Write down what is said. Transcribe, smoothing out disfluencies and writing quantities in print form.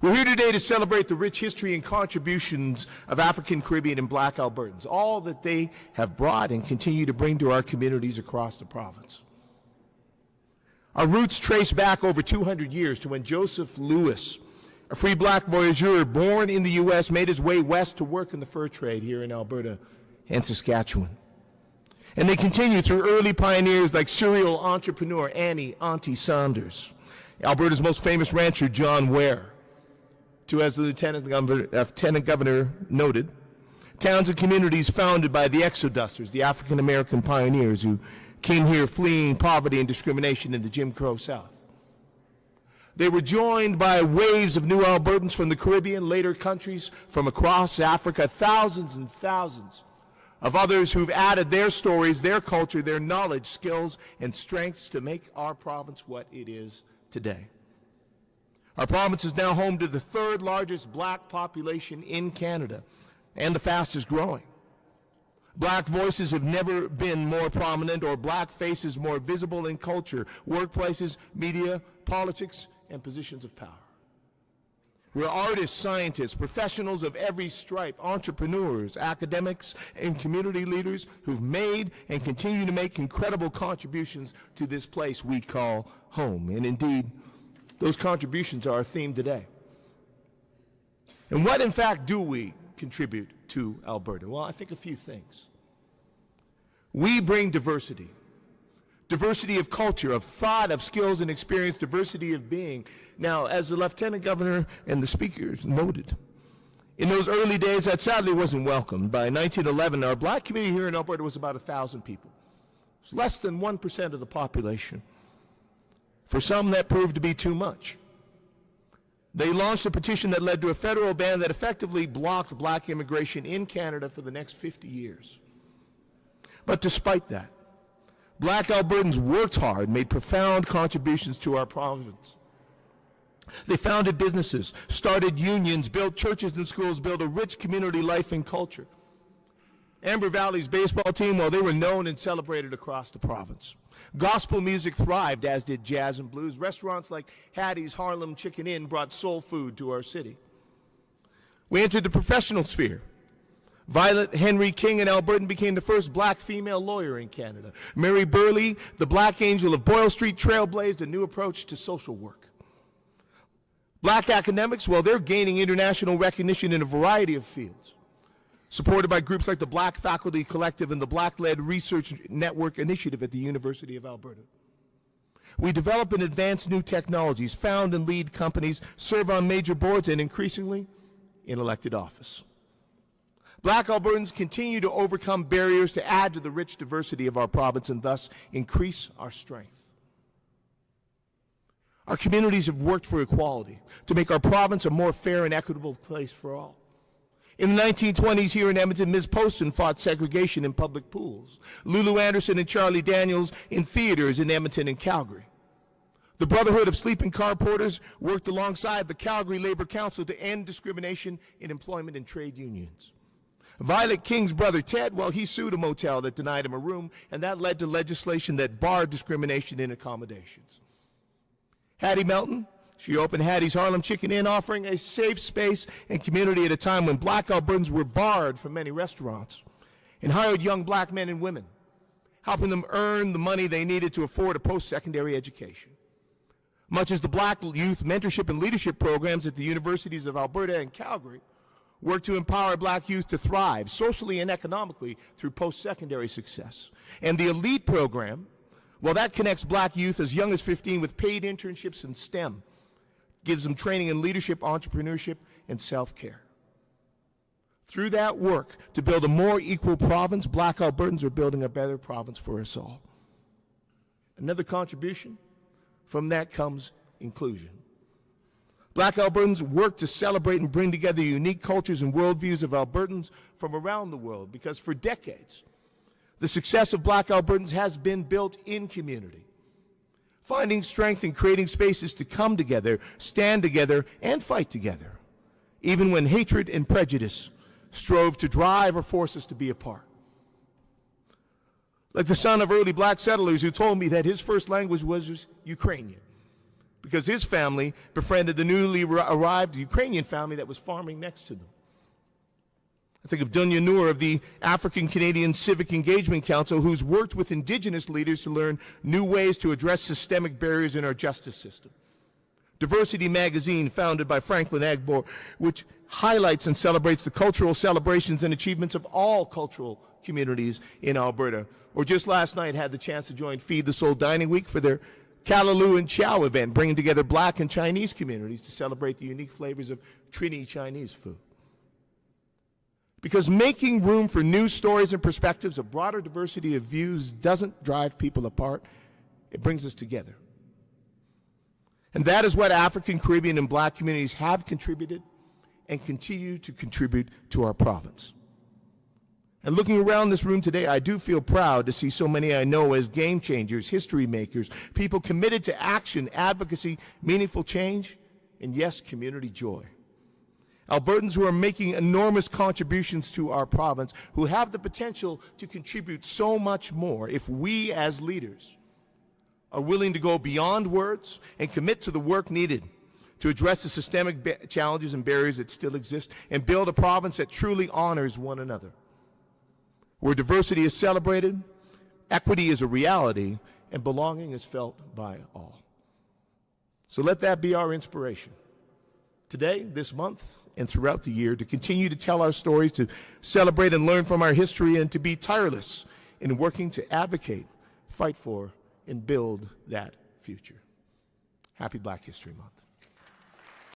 We're here today to celebrate the rich history and contributions of African, Caribbean, and Black Albertans, all that they have brought and continue to bring to our communities across the province. Our roots trace back over 200 years to when Joseph Lewis, a free black voyageur born in the U.S., made his way west to work in the fur trade here in Alberta and Saskatchewan. And they continue through early pioneers like serial entrepreneur Annie "Auntie" Saunders, Alberta's most famous rancher John Ware, to, as the Lieutenant Governor noted, towns and communities founded by the Exodusters, the African-American pioneers who came here fleeing poverty and discrimination in the Jim Crow South. They were joined by waves of new Albertans from the Caribbean, later countries from across Africa, thousands and thousands of others who've added their stories, their culture, their knowledge, skills, and strengths to make our province what it is today. Our province is now home to the third largest black population in Canada and the fastest growing. Black voices have never been more prominent or black faces more visible in culture, workplaces, media, politics, and positions of power. We're artists, scientists, professionals of every stripe, entrepreneurs, academics, and community leaders who've made and continue to make incredible contributions to this place we call home. And indeed, those contributions are our theme today. And what, in fact, do we contribute to Alberta? Well, I think a few things. We bring diversity. Diversity of culture, of thought, of skills and experience, diversity of being. Now, as the Lieutenant Governor and the speakers noted, in those early days that sadly wasn't welcomed. By 1911, our black community here in Alberta was about 1,000 people. It's less than 1% of the population. For some, that proved to be too much. They launched a petition that led to a federal ban that effectively blocked black immigration in Canada for the next 50 years. But despite that, black Albertans worked hard, made profound contributions to our province. They founded businesses, started unions, built churches and schools, built a rich community life and culture. Amber Valley's baseball team, well, they were known and celebrated across the province. Gospel music thrived, as did jazz and blues. Restaurants like Hattie's Harlem Chicken Inn brought soul food to our city. We entered the professional sphere. Violet Henry King, an Albertan, became the first black female lawyer in Canada. Mary Burley, the Black Angel of Boyle Street, trailblazed a new approach to social work. Black academics, well, they're gaining international recognition in a variety of fields, supported by groups like the Black Faculty Collective and the Black-led Research Network Initiative at the University of Alberta. We develop and advance new technologies, found and lead companies, serve on major boards, and increasingly in elected office. Black Albertans continue to overcome barriers to add to the rich diversity of our province and thus increase our strength. Our communities have worked for equality, to make our province a more fair and equitable place for all. In the 1920s here in Edmonton, Ms. Poston fought segregation in public pools. Lulu Anderson and Charlie Daniels in theaters in Edmonton and Calgary. The Brotherhood of Sleeping Car Porters worked alongside the Calgary Labour Council to end discrimination in employment and trade unions. Violet King's brother Ted, well, he sued a motel that denied him a room, and that led to legislation that barred discrimination in accommodations. Hattie Melton, she opened Hattie's Harlem Chicken Inn, offering a safe space and community at a time when black Albertans were barred from many restaurants, and hired young black men and women, helping them earn the money they needed to afford a post-secondary education. Much as the Black Youth Mentorship and Leadership programs at the universities of Alberta and Calgary work to empower black youth to thrive socially and economically through post-secondary success. And the ELITE program, well, that connects black youth as young as 15 with paid internships in STEM, gives them training in leadership, entrepreneurship, and self-care. Through that work to build a more equal province, black Albertans are building a better province for us all. Another contribution from that comes inclusion. Black Albertans work to celebrate and bring together unique cultures and worldviews of Albertans from around the world, because for decades, the success of black Albertans has been built in community, finding strength in creating spaces to come together, stand together, and fight together, even when hatred and prejudice strove to drive or force us to be apart. Like the son of early black settlers who told me that his first language was Ukrainian, because his family befriended the newly arrived Ukrainian family that was farming next to them. I think of Dunya Noor of the African Canadian Civic Engagement Council, who's worked with Indigenous leaders to learn new ways to address systemic barriers in our justice system. Diversity Magazine, founded by Franklin Agbo, which highlights and celebrates the cultural celebrations and achievements of all cultural communities in Alberta. Or just last night had the chance to join Feed the Soul Dining Week for their Callaloo and Chow event, bringing together Black and Chinese communities to celebrate the unique flavors of Trini Chinese food. Because making room for new stories and perspectives, a broader diversity of views, doesn't drive people apart, it brings us together. And that is what African, Caribbean, and Black communities have contributed and continue to contribute to our province. And looking around this room today, I do feel proud to see so many I know as game changers, history makers, people committed to action, advocacy, meaningful change, and yes, community joy. Albertans who are making enormous contributions to our province, who have the potential to contribute so much more if we as leaders are willing to go beyond words and commit to the work needed to address the systemic challenges and barriers that still exist and build a province that truly honors one another, where diversity is celebrated, equity is a reality, and belonging is felt by all. So let that be our inspiration today, this month, and throughout the year, to continue to tell our stories, to celebrate and learn from our history, and to be tireless in working to advocate, fight for, and build that future. Happy Black History Month.